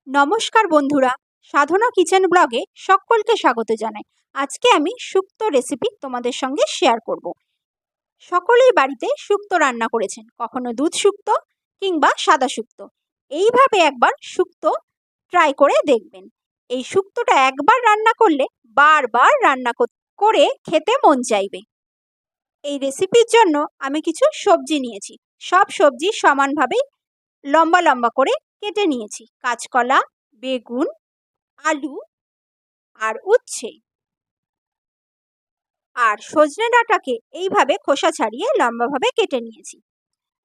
নমস্কার বন্ধুরা, সাধনা কিচেন ব্লগে সকলকে স্বাগত জানাই। আজকে আমি শুক্তো রেসিপি তোমাদের সঙ্গে শেয়ার করব। সকলেই বাড়িতে শুক্তো রান্না করেছেন, কখনো দুধ শুক্তো কিংবা সাদা শুক্তো। এইভাবে একবার শুক্তো ট্রাই করে দেখবেন। এই শুক্তোটা একবার রান্না করলে বারবার রান্না করে খেতে মন চাইবে। এই রেসিপির জন্য আমি কিছু সবজি নিয়েছি। সব সবজি সমানভাবে লম্বা লম্বা করে কেটে নিয়েছি। কাঁচকলা, বেগুন, আলু আর উচ্ছে আর সজনে ডাঁটাকে এইভাবে খোসা ছাড়িয়ে লম্বাভাবে কেটে নিয়েছি।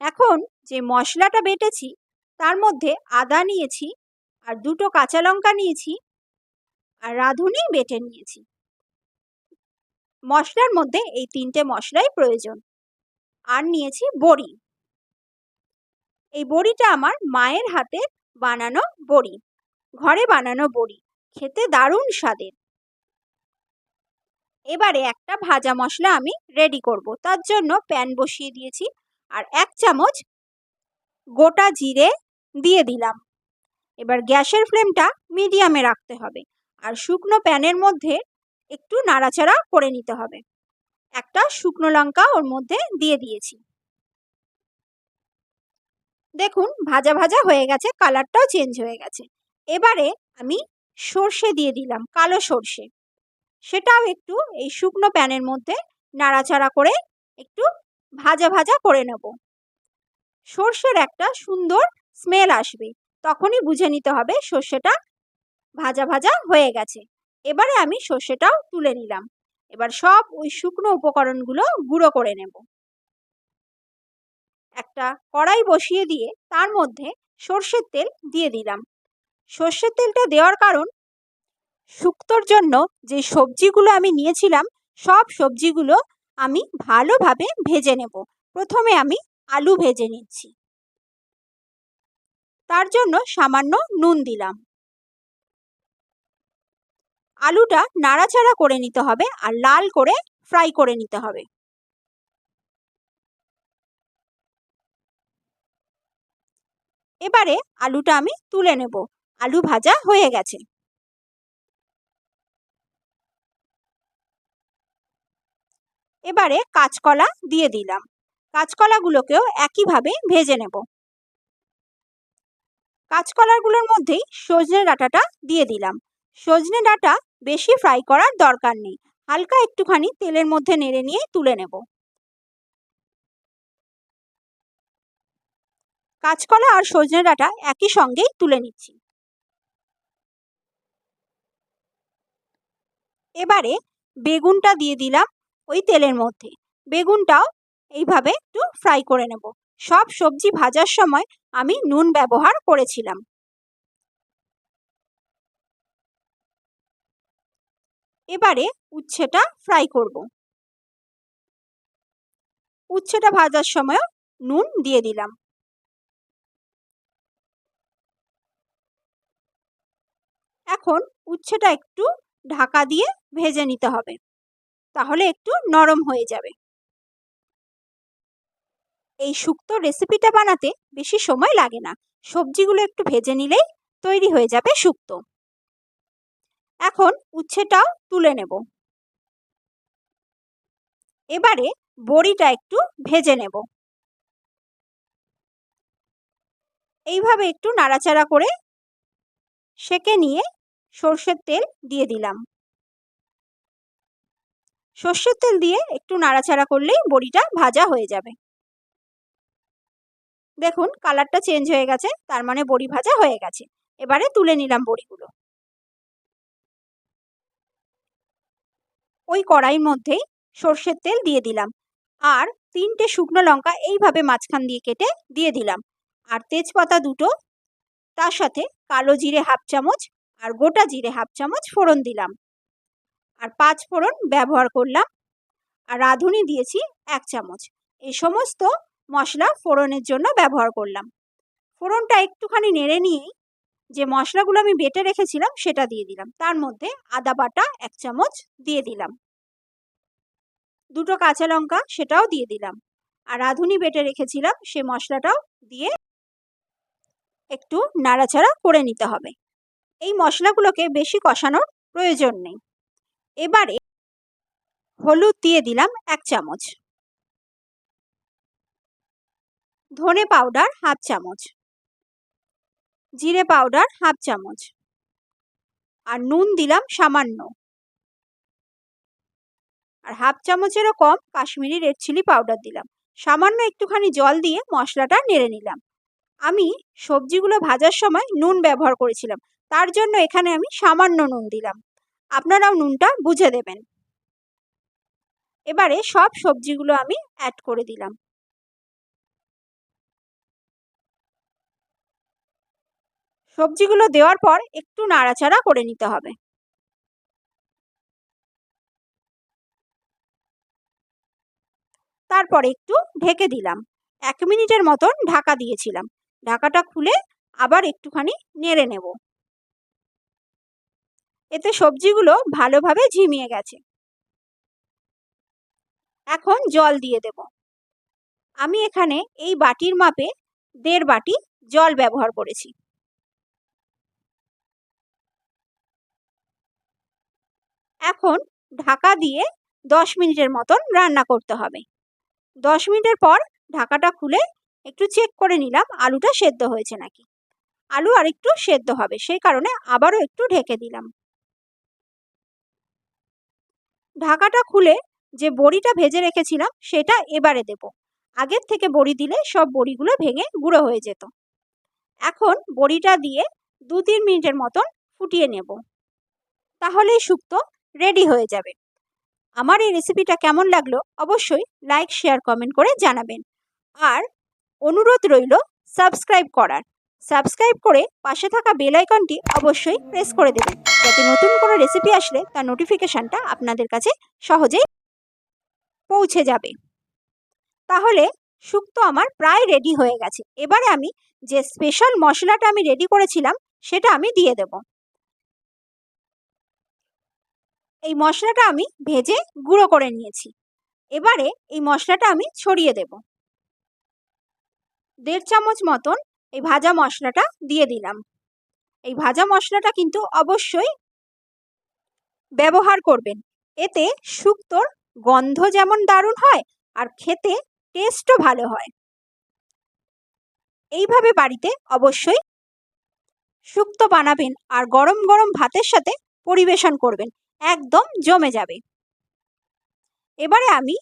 এখন যে মশলাটা বেটেছি তার মধ্যে আদা নিয়েছি, আর দুটো কাঁচা লঙ্কা নিয়েছি, আর রাঁধুনি বেটে নিয়েছি। মশলার মধ্যে এই তিনটে মশলাই প্রয়োজন। আর নিয়েছি বড়ি। এই বড়িটা আমার মায়ের হাতের বানানো বড়ি, ঘরে বানানো বড়ি, খেতে দারুণ স্বাদের। এবারে একটা ভাজা মশলা আমি রেডি করব। তার জন্য প্যান বসিয়ে দিয়েছি, আর 1 চামচ গোটা জিরে দিয়ে দিলাম। এবার গ্যাসের ফ্লেমটা মিডিয়ামে রাখতে হবে, আর শুকনো প্যানের মধ্যে একটু নাড়াচাড়া করে নিতে হবে। একটা শুকনো লঙ্কা ওর মধ্যে দিয়ে দিয়েছি। দেখুন ভাজা ভাজা হয়ে গেছে, কালারটাও চেঞ্জ হয়ে গেছে। এবারে আমি সর্ষে দিয়ে দিলাম, কালো সর্ষে। সেটাও একটু এই শুকনো প্যানের মধ্যে নাড়াচাড়া করে একটু ভাজা ভাজা করে নেব। সর্ষের একটা সুন্দর স্মেল আসবে, তখনই বুঝে নিতে হবে সর্ষেটা ভাজা ভাজা হয়ে গেছে। এবারে আমি সর্ষেটাও তুলে নিলাম। এবার সব ওই শুকনো উপকরণগুলো গুঁড়ো করে নেব। একটা কড়াই বসিয়ে দিয়ে তার মধ্যে সর্ষের তেল দিয়ে দিলাম। সর্ষের তেলটা দেওয়ার কারণ, শুক্তোর জন্য যে সবজিগুলো আমি নিয়েছিলাম সব সবজিগুলো আমি ভালোভাবে ভেজে নেব। প্রথমে আমি আলু ভেজে নিচ্ছি, তার জন্য সামান্য নুন দিলাম। আলুটা নাড়াচাড়া করে নিতে হবে, আর লাল করে ফ্রাই করে নিতে হবে। এবারে আলুটা আমি তুলে নেব। আলু ভাজা হয়ে গেছে। এবারে কাঁচকলা দিয়ে দিলাম। কাঁচকলাগুলোকেও একইভাবে ভেজে নেব। কাঁচকলাগুলোর মধ্যেই সজনে ডাঁটাটা দিয়ে দিলাম। সজনে ডাঁটা বেশি ফ্রাই করার দরকার নেই, হালকা একটুখানি তেলের মধ্যে নেড়ে নিয়ে তুলে নেব। কাঁচকলা আর সজনে ডাঁটা একই সঙ্গেই তুলে নিচ্ছি। এবারে বেগুনটা দিয়ে দিলাম ওই তেলের মধ্যে। বেগুনটাও এইভাবে একটু ফ্রাই করে নেব। সব সবজি ভাজার সময় আমি নুন ব্যবহার করেছিলাম। এবারে উচ্ছেটা ফ্রাই করব। উচ্ছেটা ভাজার সময়ও নুন দিয়ে দিলাম। এখন উচ্ছেটা একটু ঢাকা দিয়ে ভেজে নিতে হবে, তাহলে একটু নরম হয়ে যাবে। এই শুক্তো রেসিপিটা বানাতে বেশি সময় লাগে না, সবজিগুলো একটু ভেজে নিলেই তৈরি হয়ে যাবে শুক্তো। এখন উচ্ছেটাও তুলে নেব। এবারে বড়িটা একটু ভেজে নেব। এইভাবে একটু নাড়াচাড়া করে সেঁকে নিয়ে সর্ষের তেল দিয়ে দিলাম। সর্ষের তেল দিয়ে একটু নাড়াচাড়া করলেই বড়িটা ভাজা হয়ে যাবে। দেখুন কালারটা চেঞ্জ হয়ে গেছে, তার মানে বড়ি ভাজা হয়ে গেছে। এবারে তুলে নিলাম বড়িগুলো। ওই কড়াইয়ের মধ্যেই সর্ষের তেল দিয়ে দিলাম, আর 3টে শুকনো লঙ্কা এইভাবে মাঝখান দিয়ে কেটে দিয়ে দিলাম, আর তেজপাতা দুটো, তার সাথে কালো জিরে 1/2 চামচ আর গোটা জিরে 1/2 চামচ ফোড়ন দিলাম, আর 5 ফোড়ন ব্যবহার করলাম, আর রাঁধুনি দিয়েছি 1 চামচ। এই সমস্ত মশলা ফোড়নের জন্য ব্যবহার করলাম। ফোড়নটা একটুখানি নেড়ে নিয়েই যে মশলাগুলো আমি বেটে রেখেছিলাম সেটা দিয়ে দিলাম। তার মধ্যে আদা বাটা 1 চামচ দিয়ে দিলাম, দুটো কাঁচা লঙ্কা সেটাও দিয়ে দিলাম, আর রাঁধুনি বেটে রেখেছিলাম সে মশলাটাও দিয়ে একটু নাড়াচাড়া করে নিতে হবে। এই মশলাগুলোকে বেশি কষানোর প্রয়োজন নেই। এবারে হলুদ দিয়ে দিলাম 1 চামচ, ধনে পাউডার 1/2 চামচ, জিরে পাউডার 1/2 চামচ, আর নুন দিলাম সামান্য, আর 1/2 চামচেরও কম কাশ্মীরি রেড চিলি পাউডার দিলাম। সামান্য একটুখানি জল দিয়ে মশলাটা নেড়ে নিলাম। আমি সবজিগুলো ভাজার সময় নুন ব্যবহার করেছিলাম, তার জন্য এখানে আমি সামান্য নুন দিলাম। আপনারাও নুনটা বুঝে দেবেন। এবারে সব সবজিগুলো আমি অ্যাড করে দিলাম। সবজিগুলো দেওয়ার পর একটু নাড়াচাড়া করে নিতে হবে। তারপর একটু ঢেকে দিলাম। 1 মিনিটের মতন ঢাকা দিয়েছিলাম। ঢাকাটা খুলে আবার একটুখানি নেড়ে নেব। এতে সবজিগুলো ভালোভাবে ঝিমিয়ে গেছে। এখন জল দিয়ে দেব। আমি এখানে এই বাটির মাপে 1.5 বাটি জল ব্যবহার করেছি। এখন ঢাকা দিয়ে 10 মিনিটের মতন রান্না করতে হবে। 10 মিনিটের পর ঢাকাটা খুলে একটু চেক করে নিলাম আলুটা সেদ্ধ হয়েছে নাকি। আলু আর একটু সেদ্ধ হবে, সেই কারণে আবারও একটু ঢেকে দিলাম। ঢাকাটা খুলে যে বড়িটা ভেজে রেখেছিলাম সেটা এবারে দেব। আগের থেকে বড়ি দিলে সব বড়িগুলো ভেঙে গুঁড়ো হয়ে যেত। এখন বড়িটা দিয়ে 2-3 মিনিটের মতন ফুটিয়ে নেব, তাহলেই শুক্তো রেডি হয়ে যাবে। আমার এই রেসিপিটা কেমন লাগলো অবশ্যই লাইক, শেয়ার, কমেন্ট করে জানাবেন। আর অনুরোধ রইল সাবস্ক্রাইব করার। সাবস্ক্রাইব করে পাশে থাকা বেল আইকনটি অবশ্যই প্রেস করে দেবেন, যাতে নতুন কোনো রেসিপি আসলে তার নোটিফিকেশানটা আপনাদের কাছে সহজেই পৌঁছে যাবে। তাহলে শুক্তো আমার প্রায় রেডি হয়ে গেছে। এবারে আমি যে স্পেশাল মশলাটা আমি রেডি করেছিলাম সেটা আমি দিয়ে দেব। এই মশলাটা আমি ভেজে গুঁড়ো করে নিয়েছি। এবারে এই মশলাটা আমি ছড়িয়ে দেব। 1.5 চামচ মতন এই ভাজা মশলাটা দিয়ে দিলাম। এই ভাজা মশলাটা কিন্তু অবশ্যই ব্যবহার করবেন। এতে শুক্তোর গন্ধ যেমন দারুণ হয় আর খেতে টেস্টও ভালো হয়। এইভাবে বাড়িতে অবশ্যই শুক্তো বানাবেন আর গরম গরম ভাতের সাথে পরিবেশন করবেন, একদম জমে যাবে। এবারে আমি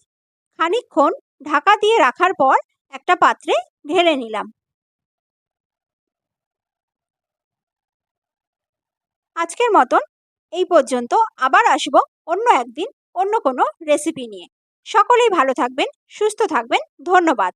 খানিকক্ষণ ঢাকা দিয়ে রাখার পর একটা পাত্রে ঢেলে নিলাম। আজকের মতন এই পর্যন্ত। আবার আসব অন্য একদিন অন্য কোনো রেসিপি নিয়ে। সকলেই ভালো থাকবেন, সুস্থ থাকবেন। ধন্যবাদ।